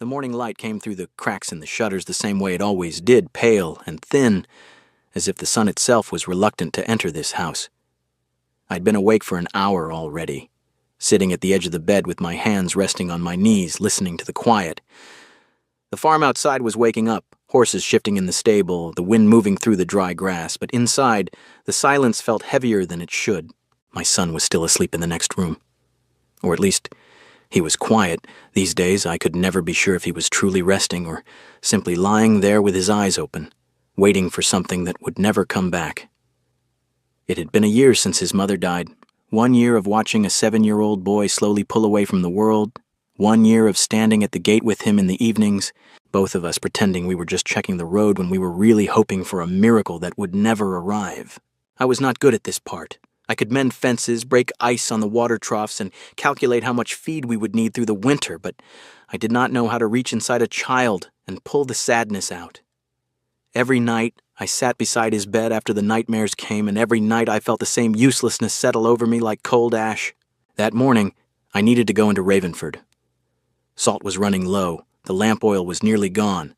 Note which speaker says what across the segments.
Speaker 1: The morning light came through the cracks in the shutters the same way it always did, pale and thin, as if the sun itself was reluctant to enter this house. I'd been awake for an hour already, sitting at the edge of the bed with my hands resting on my knees, listening to the quiet. The farm outside was waking up, horses shifting in the stable, the wind moving through the dry grass, but inside, the silence felt heavier than it should. My son was still asleep in the next room. Or at least, he was quiet. These days, I could never be sure if he was truly resting or simply lying there with his eyes open, waiting for something that would never come back. It had been a year since his mother died. 1 year of watching a 7-year-old boy slowly pull away from the world. 1 year of standing at the gate with him in the evenings, both of us pretending we were just checking the road when we were really hoping for a miracle that would never arrive. I was not good at this part. I could mend fences, break ice on the water troughs, and calculate how much feed we would need through the winter, but I did not know how to reach inside a child and pull the sadness out. Every night, I sat beside his bed after the nightmares came, and every night I felt the same uselessness settle over me like cold ash. That morning, I needed to go into Ravenford. Salt was running low, the lamp oil was nearly gone,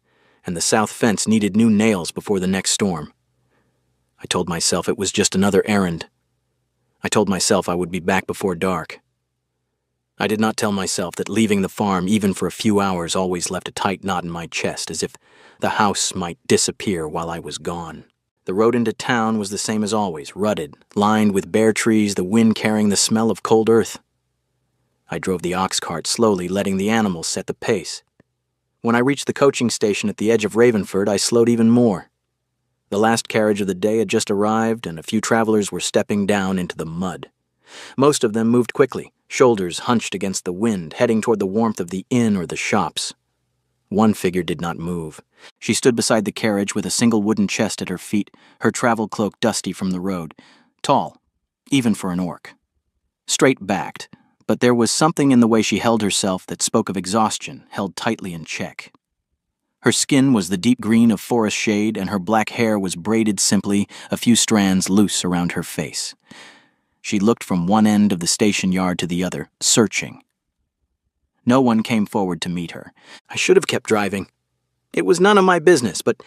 Speaker 1: and the south fence needed new nails before the next storm. I told myself it was just another errand. I told myself I would be back before dark. I did not tell myself that leaving the farm even for a few hours always left a tight knot in my chest, as if the house might disappear while I was gone. The road into town was the same as always, rutted, lined with bare trees, the wind carrying the smell of cold earth. I drove the ox cart slowly, letting the animals set the pace. When I reached the coaching station at the edge of Ravenford, I slowed even more. The last carriage of the day had just arrived, and a few travelers were stepping down into the mud. Most of them moved quickly, shoulders hunched against the wind, heading toward the warmth of the inn or the shops. One figure did not move. She stood beside the carriage with a single wooden chest at her feet, her travel cloak dusty from the road. Tall, even for an orc. Straight-backed, but there was something in the way she held herself that spoke of exhaustion, held tightly in check. Her skin was the deep green of forest shade, and her black hair was braided simply, a few strands loose around her face. She looked from one end of the station yard to the other, searching. No one came forward to meet her. I should have kept driving. It was none of my business, but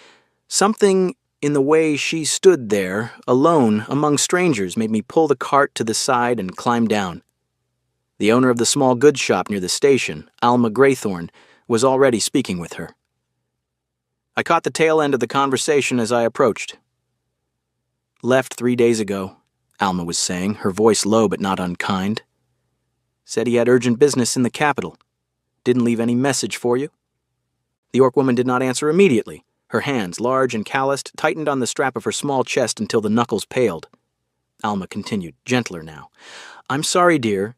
Speaker 1: something in the way she stood there, alone, among strangers, made me pull the cart to the side and climb down. The owner of the small goods shop near the station, Alma Graythorn, was already speaking with her. I caught the tail end of the conversation as I approached. "Left 3 days ago," Alma was saying, her voice low but not unkind. "Said he had urgent business in the capital. Didn't leave any message for you?" The orc woman did not answer immediately. Her hands, large and calloused, tightened on the strap of her small chest until the knuckles paled. Alma continued, gentler now. "I'm sorry, dear.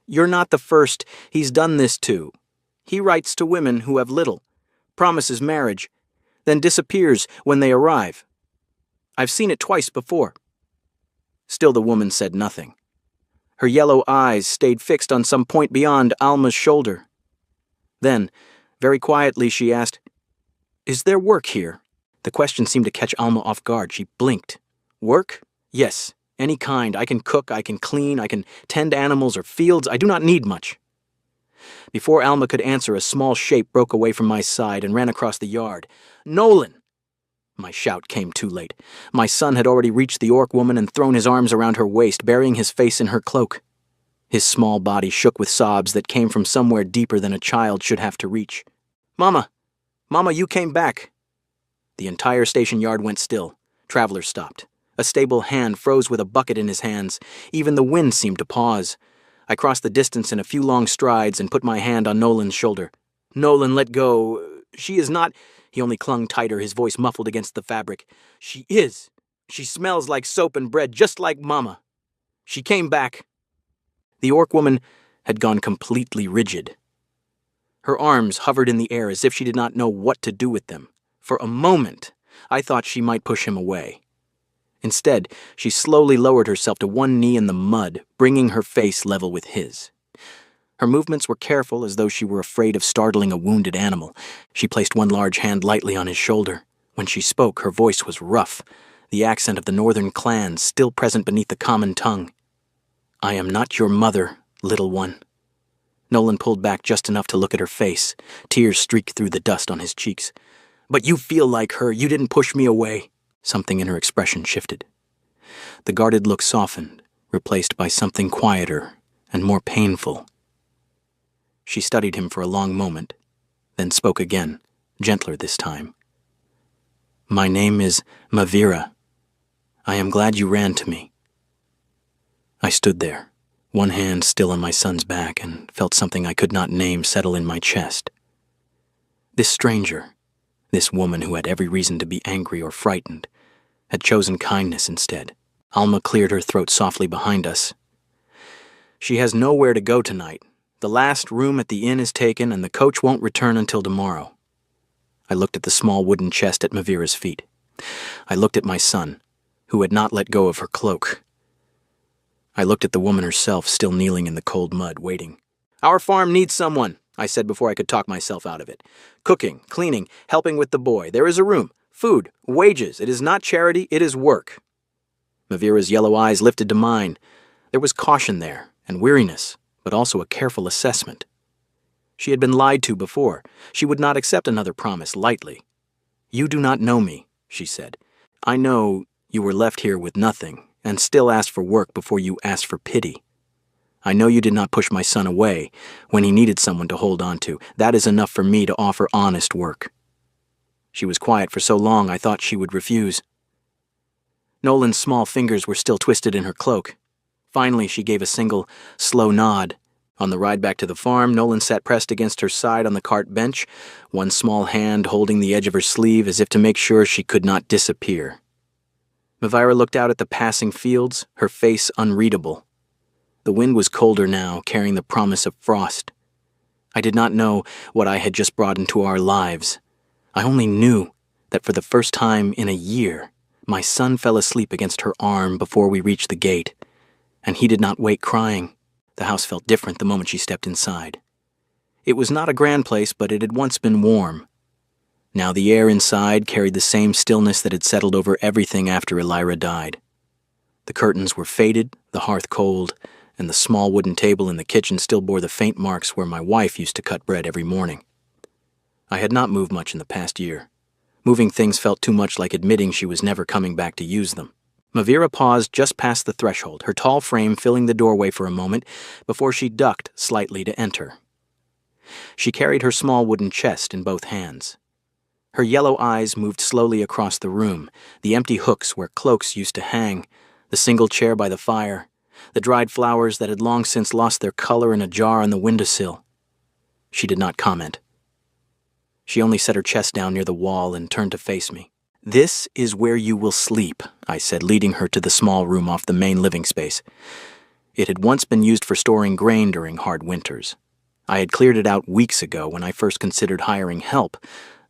Speaker 1: You're not the first he's done this to. He writes to women who have little, promises marriage, then disappears when they arrive. I've seen it twice before." Still the woman said nothing. Her yellow eyes stayed fixed on some point beyond Alma's shoulder. Then, very quietly, she asked, "Is there work here?" The question seemed to catch Alma off guard. She blinked. "Work? Yes, any kind. I can cook, I can clean, I can tend animals or fields. I do not need much." Before Alma could answer, a small shape broke away from my side and ran across the yard. "Nolan!" My shout came too late. My son had already reached the orc woman and thrown his arms around her waist, burying his face in her cloak. His small body shook with sobs that came from somewhere deeper than a child should have to reach. "Mama! Mama, you came back!" The entire station yard went still. Travelers stopped. A stable hand froze with a bucket in his hands. Even the wind seemed to pause. I crossed the distance in a few long strides and put my hand on Nolan's shoulder. "Nolan, let go. She is not—" He only clung tighter, his voice muffled against the fabric. "She is. She smells like soap and bread, just like Mama. She came back." The orc woman had gone completely rigid. Her arms hovered in the air as if she did not know what to do with them. For a moment, I thought she might push him away. Instead, she slowly lowered herself to one knee in the mud, bringing her face level with his. Her movements were careful, as though she were afraid of startling a wounded animal. She placed one large hand lightly on his shoulder. When she spoke, her voice was rough, the accent of the northern clans still present beneath the common tongue. "I am not your mother, little one. Nolan pulled back just enough to look at her face. Tears streaked through the dust on his cheeks. "But you feel like her. You didn't push me away." Something in her expression shifted. The guarded look softened, replaced by something quieter and more painful. She studied him for a long moment, then spoke again, gentler this time. "My name is Mavira. I am glad you ran to me." I stood there, one hand still on my son's back, and felt something I could not name settle in my chest. This stranger, this woman who had every reason to be angry or frightened, had chosen kindness instead. Alma cleared her throat softly behind us. "She has nowhere to go tonight. The last room at the inn is taken, and the coach won't return until tomorrow." I looked at the small wooden chest at Mavira's feet. I looked at my son, who had not let go of her cloak. I looked at the woman herself, still kneeling in the cold mud, waiting. "Our farm needs someone," I said before I could talk myself out of it. "Cooking, cleaning, helping with the boy. There is a room, food, wages. It is not charity, it is work." Mavira's yellow eyes lifted to mine. There was caution there, and weariness, but also a careful assessment. She had been lied to before. She would not accept another promise lightly. "You do not know me," she said. "I know you were left here with nothing, and still asked for work before you asked for pity. I know you did not push my son away when he needed someone to hold on to. That is enough for me to offer honest work." She was quiet for so long I thought she would refuse. Nolan's small fingers were still twisted in her cloak. Finally, she gave a single, slow nod. On the ride back to the farm, Nolan sat pressed against her side on the cart bench, one small hand holding the edge of her sleeve as if to make sure she could not disappear. Mavira looked out at the passing fields, her face unreadable. The wind was colder now, carrying the promise of frost. I did not know what I had just brought into our lives. I only knew that for the first time in a year, my son fell asleep against her arm before we reached the gate, and he did not wake crying. The house felt different the moment she stepped inside. It was not a grand place, but it had once been warm. Now the air inside carried the same stillness that had settled over everything after Elira died. The curtains were faded, the hearth cold, and the small wooden table in the kitchen still bore the faint marks where my wife used to cut bread every morning. I had not moved much in the past year. Moving things felt too much like admitting she was never coming back to use them. Mavira paused just past the threshold, her tall frame filling the doorway for a moment before she ducked slightly to enter. She carried her small wooden chest in both hands. Her yellow eyes moved slowly across the room, the empty hooks where cloaks used to hang, the single chair by the fire, the dried flowers that had long since lost their color in a jar on the windowsill. She did not comment. She only set her chest down near the wall and turned to face me. "This is where you will sleep," I said, leading her to the small room off the main living space. It had once been used for storing grain during hard winters. I had cleared it out weeks ago when I first considered hiring help,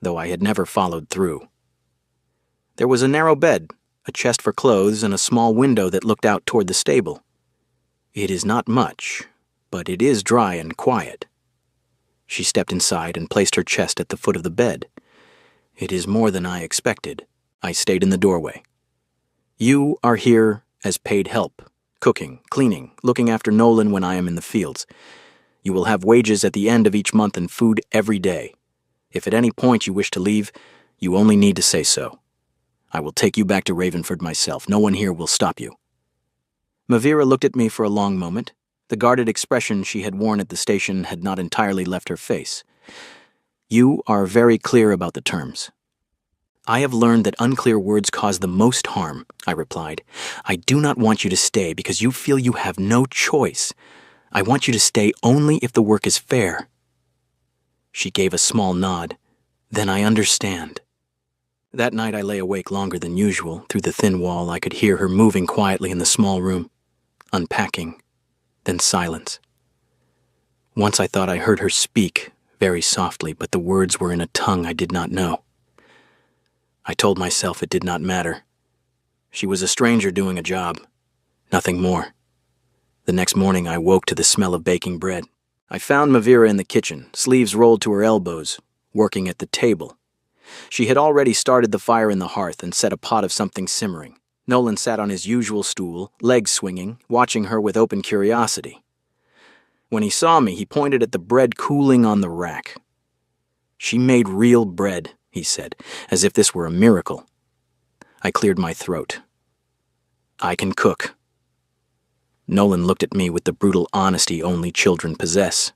Speaker 1: though I had never followed through. There was a narrow bed, a chest for clothes, and a small window that looked out toward the stable. It is not much, but it is dry and quiet. She stepped inside and placed her chest at the foot of the bed. It is more than I expected. I stayed in the doorway. "You are here as paid help, cooking, cleaning, looking after Nolan when I am in the fields. You will have wages at the end of each month and food every day. If at any point you wish to leave, you only need to say so. I will take you back to Ravenford myself. No one here will stop you." Mavira looked at me for a long moment. The guarded expression she had worn at the station had not entirely left her face. "You are very clear about the terms." "I have learned that unclear words cause the most harm," I replied. "I do not want you to stay because you feel you have no choice. I want you to stay only if the work is fair." She gave a small nod. "Then I understand." That night I lay awake longer than usual. Through the thin wall I could hear her moving quietly in the small room, unpacking, then silence. Once I thought I heard her speak, very softly, but the words were in a tongue I did not know. I told myself it did not matter. She was a stranger doing a job, nothing more. The next morning I woke to the smell of baking bread. I found Mavira in the kitchen, sleeves rolled to her elbows, working at the table. She had already started the fire in the hearth and set a pot of something simmering. Nolan sat on his usual stool, legs swinging, watching her with open curiosity. When he saw me, he pointed at the bread cooling on the rack. "She made real bread," he said, as if this were a miracle. I cleared my throat. "I can cook." Nolan looked at me with the brutal honesty only children possess.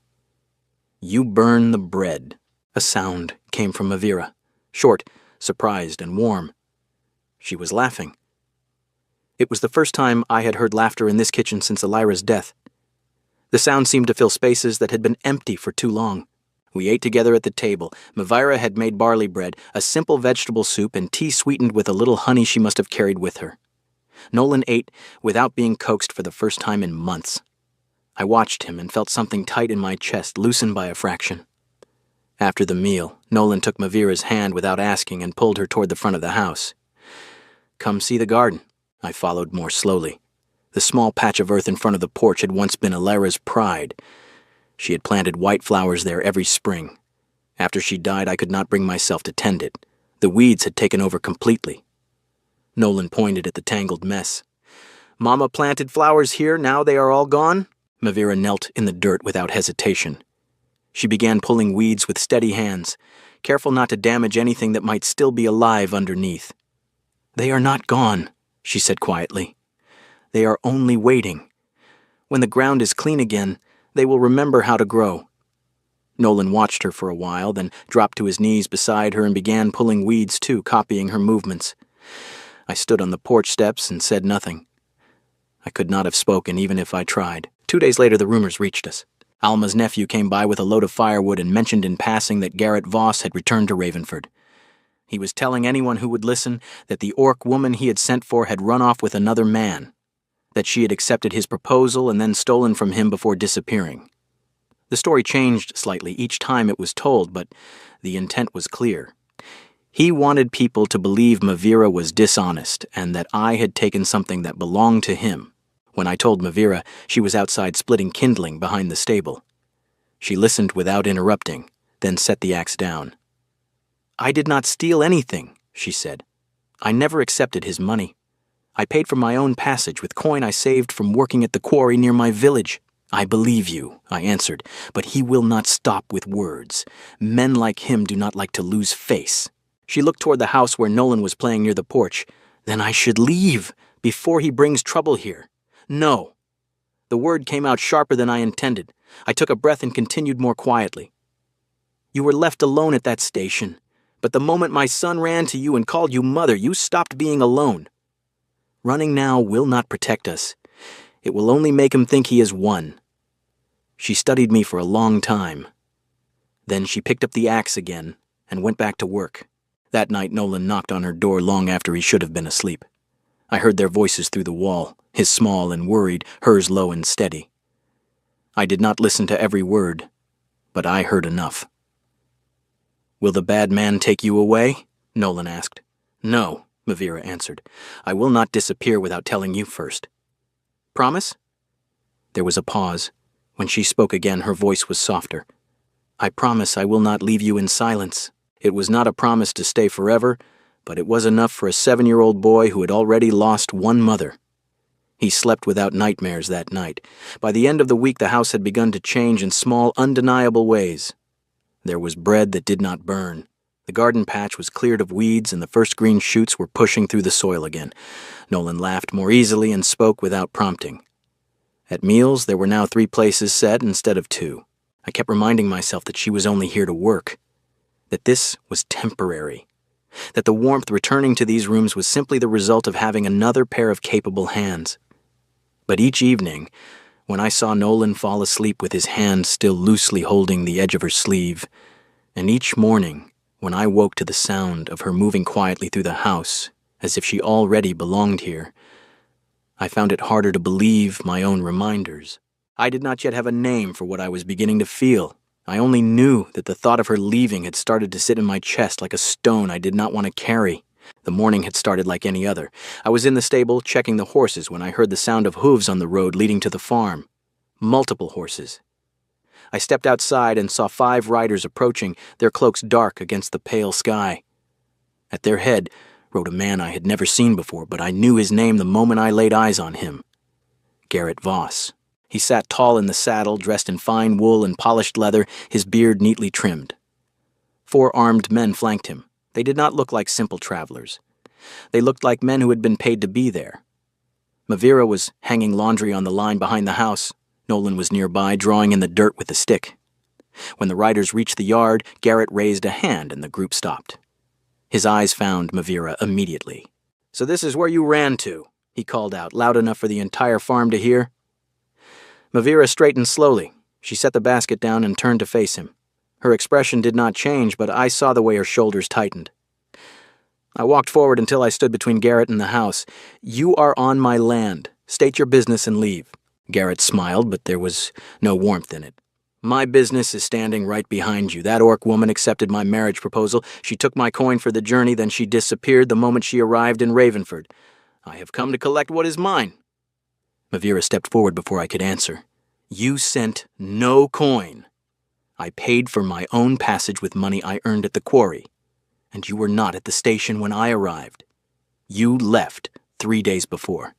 Speaker 1: "You burn the bread." A sound came from Mavira, short, surprised, and warm. She was laughing. It was the first time I had heard laughter in this kitchen since Elira's death. The sound seemed to fill spaces that had been empty for too long. We ate together at the table. Mavira had made barley bread, a simple vegetable soup, and tea sweetened with a little honey she must have carried with her. Nolan ate without being coaxed for the first time in months. I watched him and felt something tight in my chest loosen by a fraction. After the meal, Nolan took Mavira's hand without asking and pulled her toward the front of the house. "Come see the garden." I followed more slowly. The small patch of earth in front of the porch had once been Elira's pride. She had planted white flowers there every spring. After she died, I could not bring myself to tend it. The weeds had taken over completely. Nolan pointed at the tangled mess. "Mama planted flowers here, now they are all gone?" Mavira knelt in the dirt without hesitation. She began pulling weeds with steady hands, careful not to damage anything that might still be alive underneath. "They are not gone," she said quietly. "They are only waiting. When the ground is clean again, they will remember how to grow." Nolan watched her for a while, then dropped to his knees beside her and began pulling weeds too, copying her movements. I stood on the porch steps and said nothing. I could not have spoken even if I tried. 2 days later, the rumors reached us. Alma's nephew came by with a load of firewood and mentioned in passing that Garrett Voss had returned to Ravenford. He was telling anyone who would listen that the orc woman he had sent for had run off with another man, that she had accepted his proposal and then stolen from him before disappearing. The story changed slightly each time it was told, but the intent was clear. He wanted people to believe Mavira was dishonest and that I had taken something that belonged to him. When I told Mavira, she was outside splitting kindling behind the stable. She listened without interrupting, then set the axe down. "I did not steal anything," she said. "I never accepted his money. I paid for my own passage with coin I saved from working at the quarry near my village." "I believe you," I answered, "but he will not stop with words. Men like him do not like to lose face." She looked toward the house where Nolan was playing near the porch. "Then I should leave, before he brings trouble here." "No." The word came out sharper than I intended. I took a breath and continued more quietly. "You were left alone at that station, but the moment my son ran to you and called you mother, you stopped being alone. Running now will not protect us. It will only make him think he has won." She studied me for a long time. Then she picked up the axe again and went back to work. That night Nolan knocked on her door long after he should have been asleep. I heard their voices through the wall, his small and worried, hers low and steady. I did not listen to every word, but I heard enough. "Will the bad man take you away?" Nolan asked. "No," Mavira answered. "I will not disappear without telling you first." "Promise?" There was a pause. When she spoke again, her voice was softer. "I promise I will not leave you in silence." It was not a promise to stay forever, but it was enough for a 7-year-old boy who had already lost one mother. He slept without nightmares that night. By the end of the week, the house had begun to change in small, undeniable ways. There was bread that did not burn. The garden patch was cleared of weeds, and the first green shoots were pushing through the soil again. Nolan laughed more easily and spoke without prompting. At meals, there were now 3 places set instead of 2. I kept reminding myself that she was only here to work, that this was temporary, that the warmth returning to these rooms was simply the result of having another pair of capable hands. But each evening, when I saw Nolan fall asleep with his hand still loosely holding the edge of her sleeve, and each morning, when I woke to the sound of her moving quietly through the house, as if she already belonged here, I found it harder to believe my own reminders. I did not yet have a name for what I was beginning to feel. I only knew that the thought of her leaving had started to sit in my chest like a stone I did not want to carry. The morning had started like any other. I was in the stable checking the horses when I heard the sound of hooves on the road leading to the farm. Multiple horses. I stepped outside and saw 5 riders approaching, their cloaks dark against the pale sky. At their head rode a man I had never seen before, but I knew his name the moment I laid eyes on him. Garrett Voss. He sat tall in the saddle, dressed in fine wool and polished leather, his beard neatly trimmed. 4 armed men flanked him. They did not look like simple travelers. They looked like men who had been paid to be there. Mavira was hanging laundry on the line behind the house. Nolan was nearby, drawing in the dirt with a stick. When the riders reached the yard, Garrett raised a hand and the group stopped. His eyes found Mavira immediately. "So this is where you ran to," he called out, loud enough for the entire farm to hear. Mavira straightened slowly. She set the basket down and turned to face him. Her expression did not change, but I saw the way her shoulders tightened. I walked forward until I stood between Garrett and the house. "You are on my land. State your business and leave." Garrett smiled, but there was no warmth in it. "My business is standing right behind you. That orc woman accepted my marriage proposal. She took my coin for the journey, then she disappeared the moment she arrived in Ravenford. I have come to collect what is mine." Mavira stepped forward before I could answer. "You sent no coin. I paid for my own passage with money I earned at the quarry, and you were not at the station when I arrived. You left 3 days before."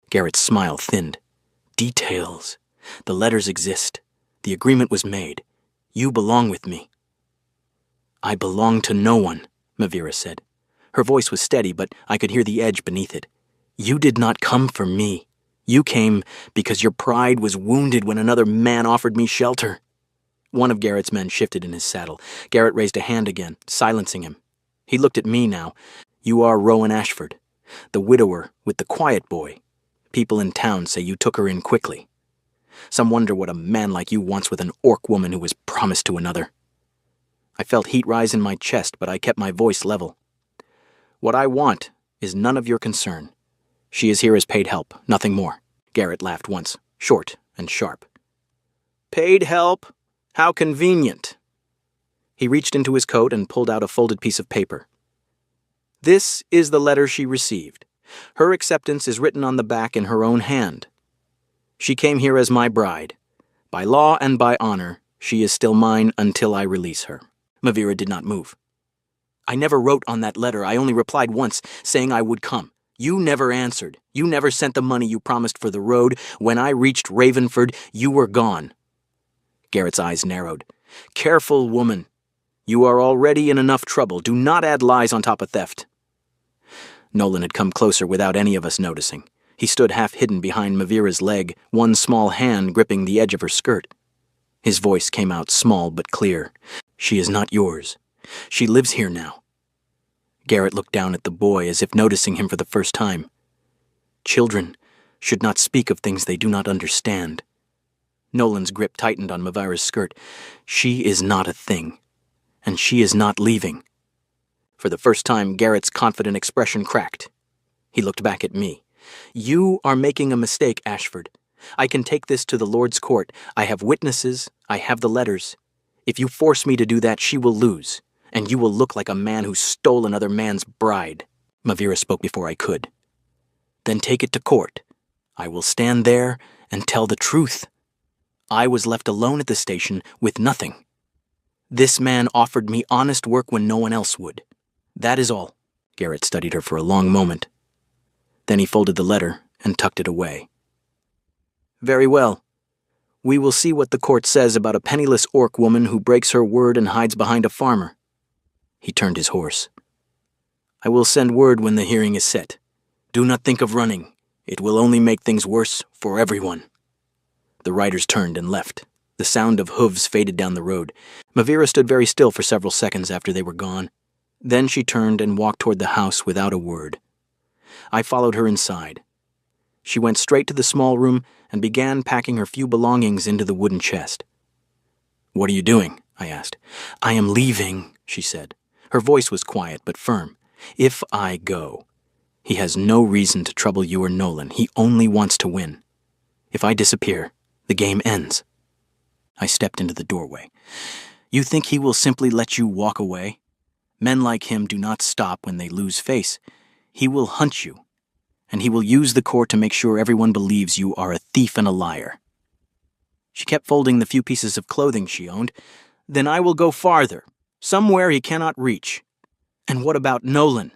Speaker 1: Garrett's smile thinned. "Details. The letters exist. The agreement was made. You belong with me." "I belong to no one," Mavira said. Her voice was steady, but I could hear the edge beneath it. "You did not come for me. You came because your pride was wounded when another man offered me shelter." One of Garrett's men shifted in his saddle. Garrett raised a hand again, silencing him. He looked at me now. "You are Rowan Ashford, the widower with the quiet boy. People in town say you took her in quickly. Some wonder what a man like you wants with an orc woman who was promised to another." I felt heat rise in my chest, but I kept my voice level. "What I want is none of your concern. She is here as paid help, nothing more." Garrett laughed once, short and sharp. "Paid help? How convenient." He reached into his coat and pulled out a folded piece of paper. "This is the letter she received. Her acceptance is written on the back in her own hand. She came here as my bride. By law and by honor, she is still mine until I release her." Mavira did not move. "I never wrote on that letter. I only replied once, saying I would come. You never answered. You never sent the money you promised for the road. When I reached Ravenford, you were gone." Garrett's eyes narrowed. "Careful, woman. You are already in enough trouble. Do not add lies on top of theft." Nolan had come closer without any of us noticing. He stood half hidden behind Mavira's leg, one small hand gripping the edge of her skirt. His voice came out small but clear. "She is not yours. She lives here now." Garrett looked down at the boy as if noticing him for the first time. "Children should not speak of things they do not understand." Nolan's grip tightened on Mavira's skirt. "She is not a thing, and she is not leaving." For the first time, Garrett's confident expression cracked. He looked back at me. "You are making a mistake, Ashford. I can take this to the Lord's court. I have witnesses. I have the letters. If you force me to do that, she will lose, and you will look like a man who stole another man's bride." Mavira spoke before I could. "Then take it to court. I will stand there and tell the truth. I was left alone at the station with nothing. This man offered me honest work when no one else would. That is all." Garrett studied her for a long moment. Then he folded the letter and tucked it away. "Very well. We will see what the court says about a penniless orc woman who breaks her word and hides behind a farmer." He turned his horse. "I will send word when the hearing is set. Do not think of running. It will only make things worse for everyone." The riders turned and left. The sound of hooves faded down the road. Mavira stood very still for several seconds after they were gone. Then she turned and walked toward the house without a word. I followed her inside. She went straight to the small room and began packing her few belongings into the wooden chest. "What are you doing?" I asked. "I am leaving," she said. Her voice was quiet but firm. "If I go, he has no reason to trouble you or Nolan. He only wants to win. If I disappear, the game ends." I stepped into the doorway. "You think he will simply let you walk away? Men like him do not stop when they lose face. He will hunt you, and he will use the court to make sure everyone believes you are a thief and a liar." She kept folding the few pieces of clothing she owned. "Then I will go farther, somewhere he cannot reach. And what about Nolan?"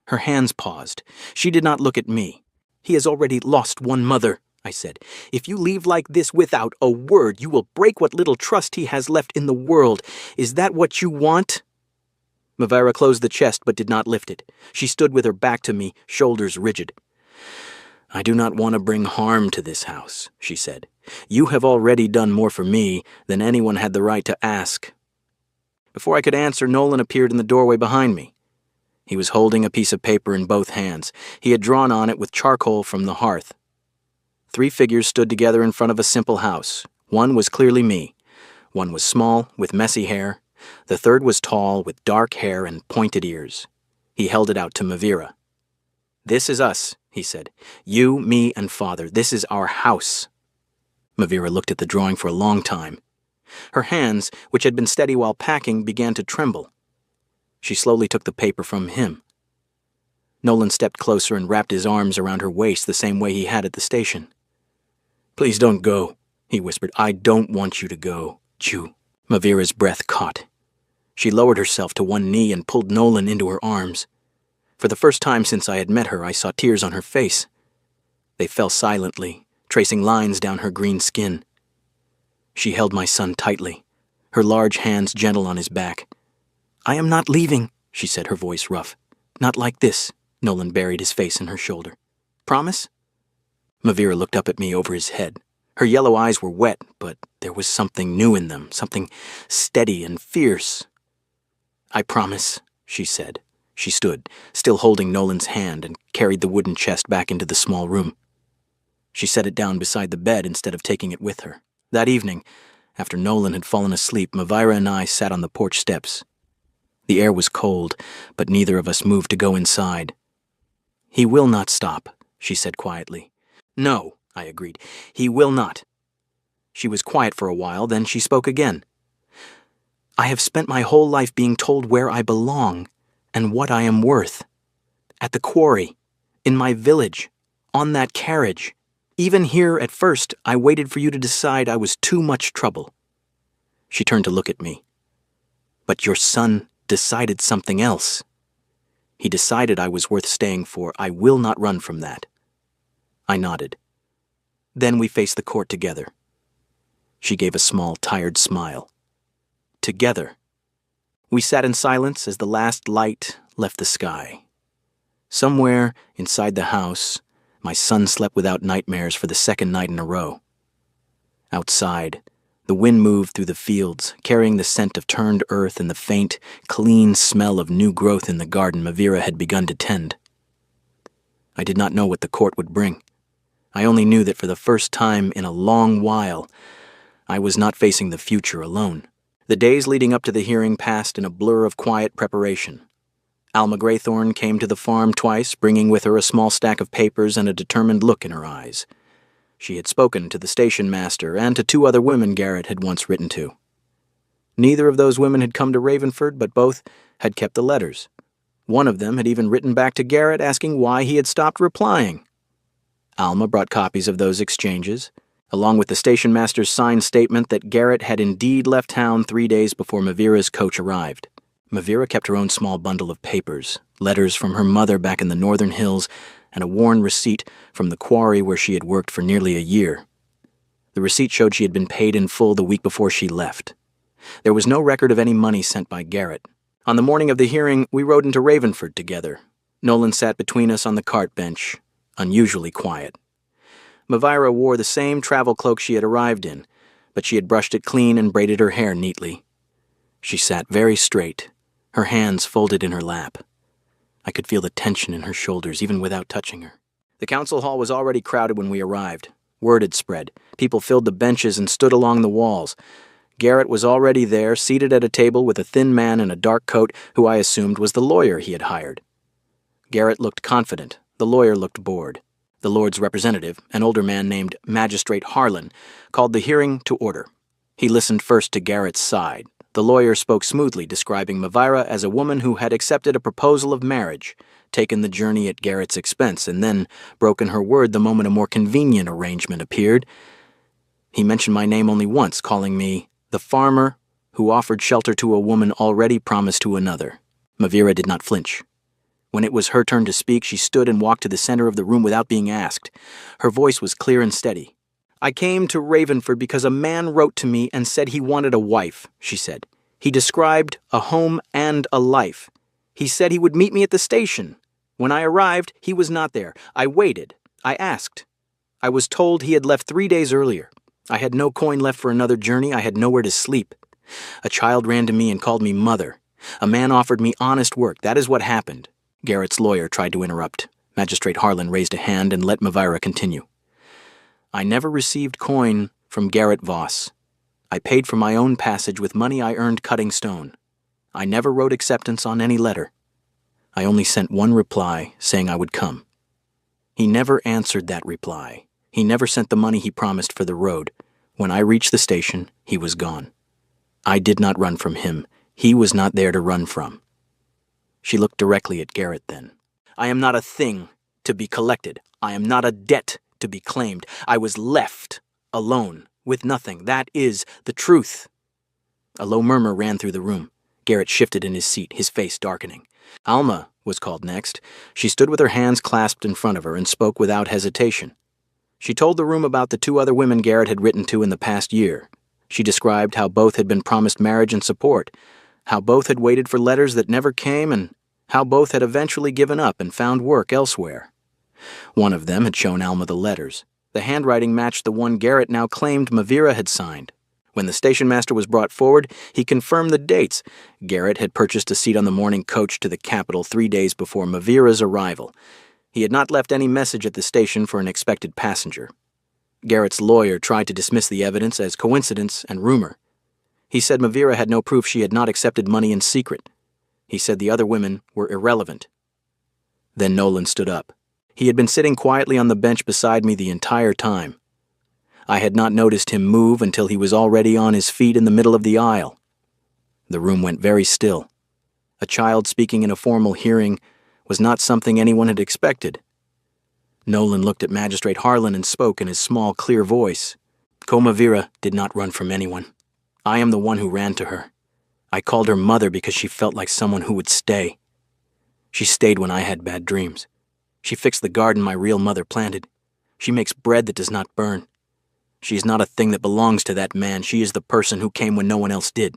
Speaker 1: Her hands paused. She did not look at me. "He has already lost one mother," I said. "If you leave like this without a word, you will break what little trust he has left in the world. Is that what you want?" Mavira closed the chest but did not lift it. She stood with her back to me, shoulders rigid. "I do not want to bring harm to this house," she said. "You have already done more for me than anyone had the right to ask." Before I could answer, Nolan appeared in the doorway behind me. He was holding a piece of paper in both hands. He had drawn on it with charcoal from the hearth. 3 figures stood together in front of a simple house. One was clearly me. One was small, with messy hair. The third was tall, with dark hair and pointed ears. He held it out to Mavira. "This is us," he said. "You, me, and Father. This is our house." Mavira looked at the drawing for a long time. Her hands, which had been steady while packing, began to tremble. She slowly took the paper from him. Nolan stepped closer and wrapped his arms around her waist the same way he had at the station. "Please don't go," he whispered. "I don't want you to go, Ju." Mavira's breath caught. She lowered herself to one knee and pulled Nolan into her arms. For the first time since I had met her, I saw tears on her face. They fell silently, tracing lines down her green skin. She held my son tightly, her large hands gentle on his back. "I am not leaving," she said, her voice rough. "Not like this." Nolan buried his face in her shoulder. "Promise?" Mavira looked up at me over his head. Her yellow eyes were wet, but there was something new in them, something steady and fierce. "I promise," she said. She stood, still holding Nolan's hand, and carried the wooden chest back into the small room. She set it down beside the bed instead of taking it with her. That evening, after Nolan had fallen asleep, Mavira and I sat on the porch steps. The air was cold, but neither of us moved to go inside. "He will not stop," she said quietly. "No," I agreed. "He will not." She was quiet for a while, then she spoke again. "I have spent my whole life being told where I belong and what I am worth. At the quarry, in my village, on that carriage. Even here at first, I waited for you to decide I was too much trouble." She turned to look at me. "But your son decided something else. He decided I was worth staying for. I will not run from that." I nodded. Then we faced the court together. She gave a small, tired smile. Together. We sat in silence as the last light left the sky. Somewhere inside the house, my son slept without nightmares for the second night in a row. Outside, the wind moved through the fields, carrying the scent of turned earth and the faint, clean smell of new growth in the garden Mavira had begun to tend. I did not know what the court would bring. I only knew that for the first time in a long while, I was not facing the future alone. The days leading up to the hearing passed in a blur of quiet preparation. Alma Graythorne came to the farm twice, bringing with her a small stack of papers and a determined look in her eyes. She had spoken to the station master and to 2 other women Garrett had once written to. Neither of those women had come to Ravenford, but both had kept the letters. One of them had even written back to Garrett asking why he had stopped replying. Alma brought copies of those exchanges, along with the station master's signed statement that Garrett had indeed left town 3 days before Mavira's coach arrived. Mavira kept her own small bundle of papers, letters from her mother back in the northern hills, and a worn receipt from the quarry where she had worked for nearly a year. The receipt showed she had been paid in full the week before she left. There was no record of any money sent by Garrett. On the morning of the hearing, we rode into Ravenford together. Nolan sat between us on the cart bench, unusually quiet. Mavira wore the same travel cloak she had arrived in, but she had brushed it clean and braided her hair neatly. She sat very straight, her hands folded in her lap. I could feel the tension in her shoulders even without touching her. The council hall was already crowded when we arrived. Word had spread. People filled the benches and stood along the walls. Garrett was already there, seated at a table with a thin man in a dark coat who I assumed was the lawyer he had hired. Garrett looked confident. The lawyer looked bored. The Lord's representative, an older man named Magistrate Harlan, called the hearing to order. He listened first to Garrett's side. The lawyer spoke smoothly, describing Mavira as a woman who had accepted a proposal of marriage, taken the journey at Garrett's expense, and then broken her word the moment a more convenient arrangement appeared. He mentioned my name only once, calling me the farmer who offered shelter to a woman already promised to another. Mavira did not flinch. When it was her turn to speak, she stood and walked to the center of the room without being asked. Her voice was clear and steady. "I came to Ravenford because a man wrote to me and said he wanted a wife," she said. "He described a home and a life. He said he would meet me at the station. When I arrived, he was not there. I waited. I asked. I was told he had left 3 days earlier. I had no coin left for another journey. I had nowhere to sleep. A child ran to me and called me mother. A man offered me honest work. That is what happened." Garrett's lawyer tried to interrupt. Magistrate Harlan raised a hand and let Mavira continue. "I never received coin from Garrett Voss. I paid for my own passage with money I earned cutting stone. I never wrote acceptance on any letter. I only sent one reply saying I would come. He never answered that reply. He never sent the money he promised for the road. When I reached the station, he was gone. I did not run from him. He was not there to run from." She looked directly at Garrett then. "I am not a thing to be collected. I am not a debt to be claimed. I was left alone, with nothing. That is the truth." A low murmur ran through the room. Garrett shifted in his seat, his face darkening. Alma was called next. She stood with her hands clasped in front of her and spoke without hesitation. She told the room about the 2 other women Garrett had written to in the past year. She described how both had been promised marriage and support, how both had waited for letters that never came, and how both had eventually given up and found work elsewhere. One of them had shown Alma the letters. The handwriting matched the one Garrett now claimed Mavira had signed. When the station master was brought forward, he confirmed the dates. Garrett had purchased a seat on the morning coach to the capital 3 days before Mavira's arrival. He had not left any message at the station for an expected passenger. Garrett's lawyer tried to dismiss the evidence as coincidence and rumor. He said Mavira had no proof she had not accepted money in secret. He said the other women were irrelevant. Then Nolan stood up. He had been sitting quietly on the bench beside me the entire time. I had not noticed him move until he was already on his feet in the middle of the aisle. The room went very still. A child speaking in a formal hearing was not something anyone had expected. Nolan looked at Magistrate Harlan and spoke in his small, clear voice. "Ko Mavira did not run from anyone. I am the one who ran to her. I called her mother because she felt like someone who would stay. She stayed when I had bad dreams. She fixed the garden my real mother planted. She makes bread that does not burn. She is not a thing that belongs to that man. She is the person who came when no one else did."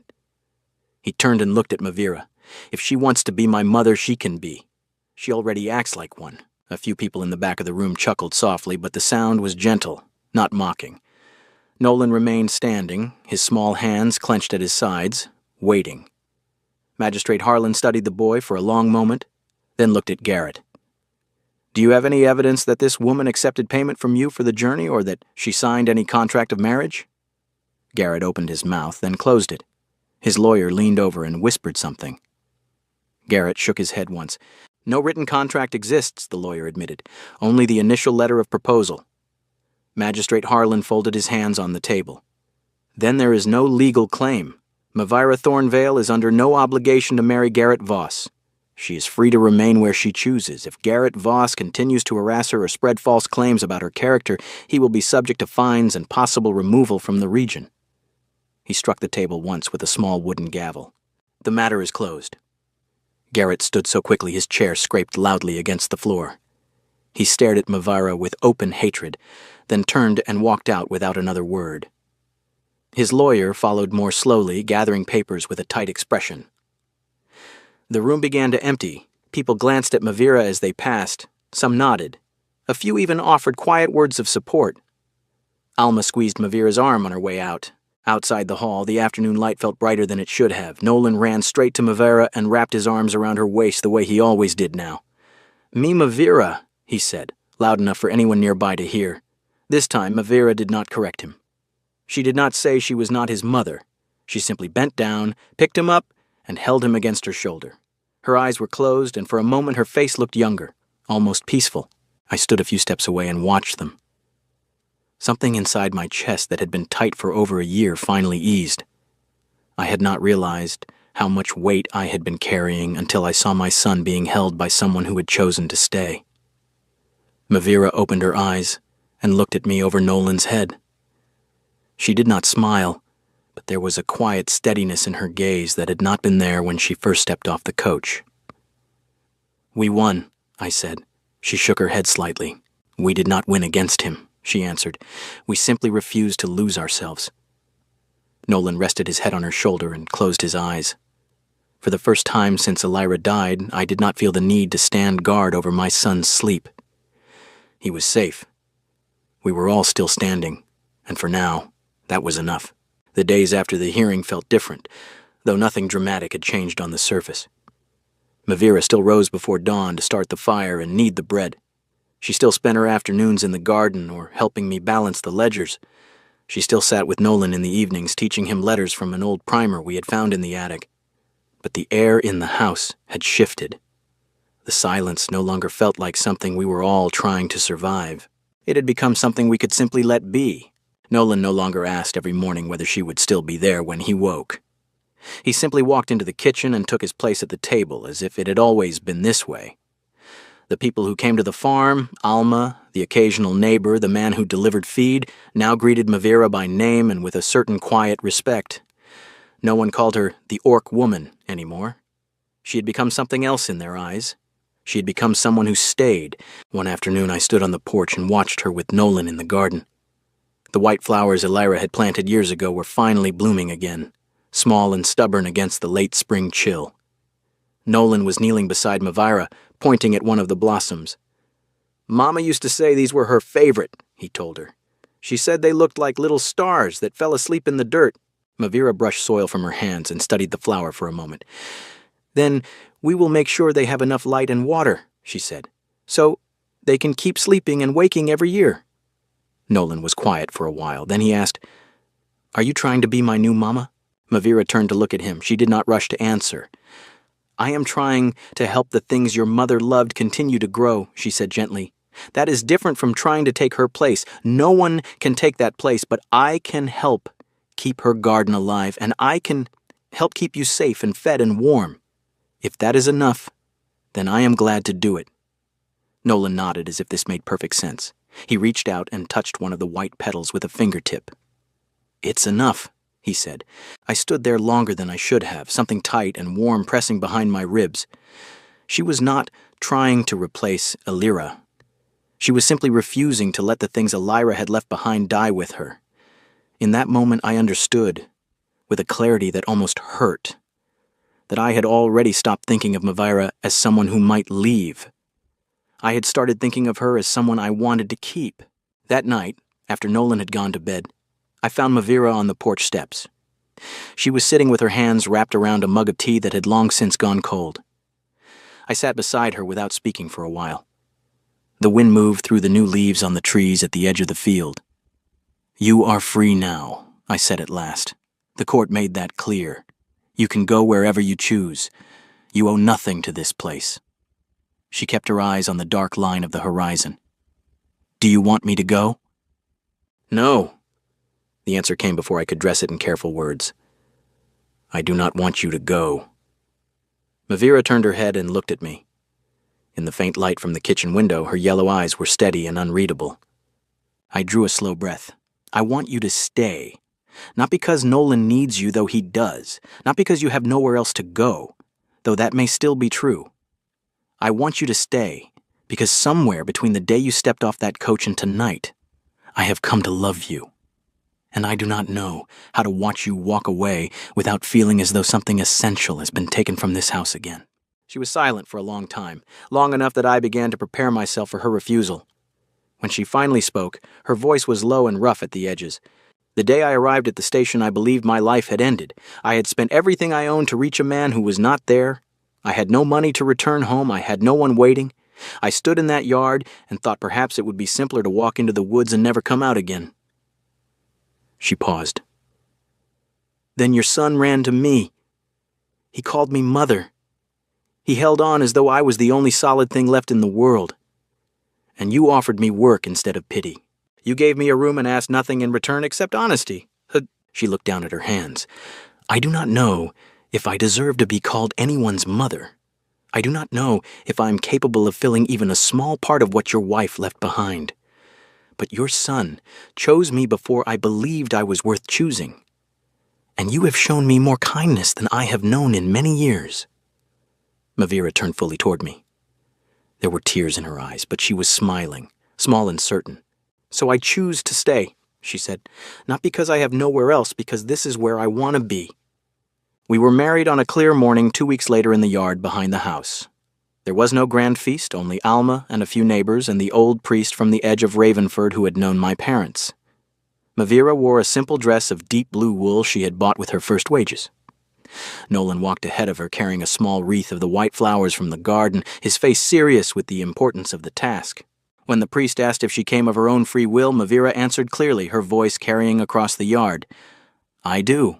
Speaker 1: He turned and looked at Mavira. "If she wants to be my mother, she can be. She already acts like one." A few people in the back of the room chuckled softly, but the sound was gentle, not mocking. Nolan remained standing, his small hands clenched at his sides, waiting. Magistrate Harlan studied the boy for a long moment, then looked at Garrett. "Do you have any evidence that this woman accepted payment from you for the journey or that she signed any contract of marriage?" Garrett opened his mouth, then closed it. His lawyer leaned over and whispered something. Garrett shook his head once. "No written contract exists," the lawyer admitted. "Only the initial letter of proposal." Magistrate Harlan folded his hands on the table. "Then there is no legal claim. Mavira Thornvale is under no obligation to marry Garrett Voss. She is free to remain where she chooses. If Garrett Voss continues to harass her or spread false claims about her character, he will be subject to fines and possible removal from the region." He struck the table once with a small wooden gavel. "The matter is closed." Garrett stood so quickly his chair scraped loudly against the floor. He stared at Mavira with open hatred, then turned and walked out without another word. His lawyer followed more slowly, gathering papers with a tight expression. The room began to empty. People glanced at Mavira as they passed. Some nodded. A few even offered quiet words of support. Alma squeezed Mavira's arm on her way out. Outside the hall, the afternoon light felt brighter than it should have. Nolan ran straight to Mavira and wrapped his arms around her waist the way he always did now. "Me Mavira," he said, loud enough for anyone nearby to hear. This time, Mavira did not correct him. She did not say she was not his mother. She simply bent down, picked him up, and held him against her shoulder. Her eyes were closed, and for a moment her face looked younger, almost peaceful. I stood a few steps away and watched them. Something inside my chest that had been tight for over a year finally eased. I had not realized how much weight I had been carrying until I saw my son being held by someone who had chosen to stay. Mavira opened her eyes and looked at me over Nolan's head. She did not smile, but there was a quiet steadiness in her gaze that had not been there when she first stepped off the coach. "We won," I said. She shook her head slightly. "We did not win against him," she answered. "We simply refused to lose ourselves." Nolan rested his head on her shoulder and closed his eyes. For the first time since Elira died, I did not feel the need to stand guard over my son's sleep. He was safe. We were all still standing, and for now, that was enough. The days after the hearing felt different, though nothing dramatic had changed on the surface. Mavira still rose before dawn to start the fire and knead the bread. She still spent her afternoons in the garden or helping me balance the ledgers. She still sat with Nolan in the evenings, teaching him letters from an old primer we had found in the attic. But the air in the house had shifted. The silence no longer felt like something we were all trying to survive. It had become something we could simply let be. Nolan no longer asked every morning whether she would still be there when he woke. He simply walked into the kitchen and took his place at the table, as if it had always been this way. The people who came to the farm, Alma, the occasional neighbor, the man who delivered feed, now greeted Mavira by name and with a certain quiet respect. No one called her the Orc Woman anymore. She had become something else in their eyes. She had become someone who stayed. One afternoon I stood on the porch and watched her with Nolan in the garden. The white flowers Elira had planted years ago were finally blooming again, small and stubborn against the late spring chill. Nolan was kneeling beside Mavira, pointing at one of the blossoms. "Mama used to say these were her favorite," he told her. "She said they looked like little stars that fell asleep in the dirt." Mavira brushed soil from her hands and studied the flower for a moment. "Then we will make sure they have enough light and water," she said, "so they can keep sleeping and waking every year." Nolan was quiet for a while. Then he asked, "Are you trying to be my new mama?" Mavira turned to look at him. She did not rush to answer. "I am trying to help the things your mother loved continue to grow," she said gently. "That is different from trying to take her place. No one can take that place, but I can help keep her garden alive, and I can help keep you safe and fed and warm. If that is enough, then I am glad to do it." Nolan nodded as if this made perfect sense. He reached out and touched one of the white petals with a fingertip. "It's enough," he said. I stood there longer than I should have, something tight and warm pressing behind my ribs. She was not trying to replace Elira. She was simply refusing to let the things Elira had left behind die with her. In that moment I understood, with a clarity that almost hurt, that I had already stopped thinking of Mavira as someone who might leave. I had started thinking of her as someone I wanted to keep. That night, after Nolan had gone to bed, I found Mavira on the porch steps. She was sitting with her hands wrapped around a mug of tea that had long since gone cold. I sat beside her without speaking for a while. The wind moved through the new leaves on the trees at the edge of the field. "You are free now," I said at last. "The court made that clear. You can go wherever you choose. You owe nothing to this place." She kept her eyes on the dark line of the horizon. "Do you want me to go?" "No." The answer came before I could dress it in careful words. "I do not want you to go." Mavira turned her head and looked at me. In the faint light from the kitchen window, her yellow eyes were steady and unreadable. I drew a slow breath. "I want you to stay. Not because Nolan needs you, though he does. Not because you have nowhere else to go, though that may still be true. I want you to stay, because somewhere between the day you stepped off that coach and tonight, I have come to love you. And I do not know how to watch you walk away without feeling as though something essential has been taken from this house again." She was silent for a long time, long enough that I began to prepare myself for her refusal. When she finally spoke, her voice was low and rough at the edges. The day I arrived at the station, I believed my life had ended. I had spent everything I owned to reach a man who was not there. I had no money to return home. I had no one waiting. I stood in that yard and thought perhaps it would be simpler to walk into the woods and never come out again. She paused. "Then your son ran to me. He called me mother. He held on as though I was the only solid thing left in the world. And you offered me work instead of pity. You gave me a room and asked nothing in return except honesty." She looked down at her hands. "I do not know if I deserve to be called anyone's mother. I do not know if I am capable of filling even a small part of what your wife left behind. But your son chose me before I believed I was worth choosing. And you have shown me more kindness than I have known in many years." Mavira turned fully toward me. There were tears in her eyes, but she was smiling, small and certain. "So I choose to stay," she said. "Not because I have nowhere else, because this is where I want to be." We were married on a clear morning 2 weeks later in the yard behind the house. There was no grand feast, only Alma and a few neighbors and the old priest from the edge of Ravenford who had known my parents. Mavira wore a simple dress of deep blue wool she had bought with her first wages. Nolan walked ahead of her carrying a small wreath of the white flowers from the garden, his face serious with the importance of the task. When the priest asked if she came of her own free will, Mavira answered clearly, her voice carrying across the yard. "I do,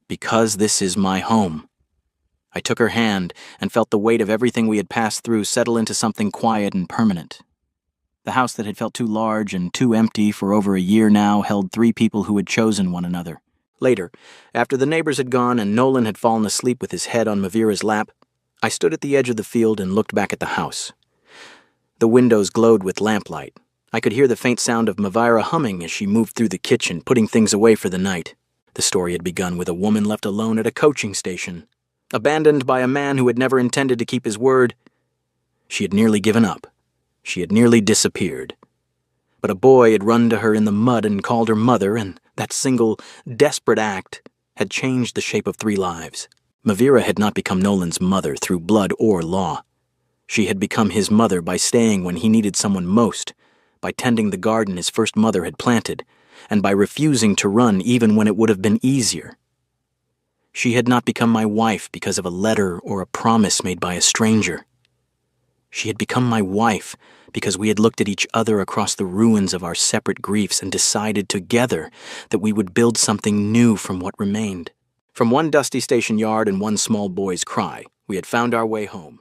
Speaker 1: because this is my home." I took her hand and felt the weight of everything we had passed through settle into something quiet and permanent. The house that had felt too large and too empty for over a year now held 3 people who had chosen one another. Later, after the neighbors had gone and Nolan had fallen asleep with his head on Mavira's lap, I stood at the edge of the field and looked back at the house. The windows glowed with lamplight. I could hear the faint sound of Mavira humming as she moved through the kitchen, putting things away for the night. The story had begun with a woman left alone at a coaching station, abandoned by a man who had never intended to keep his word. She had nearly given up. She had nearly disappeared. But a boy had run to her in the mud and called her mother, and that single, desperate act had changed the shape of 3 lives. Mavira had not become Nolan's mother through blood or law. She had become his mother by staying when he needed someone most, by tending the garden his first mother had planted, and by refusing to run even when it would have been easier. She had not become my wife because of a letter or a promise made by a stranger. She had become my wife because we had looked at each other across the ruins of our separate griefs and decided together that we would build something new from what remained. From one dusty station yard and one small boy's cry, we had found our way home.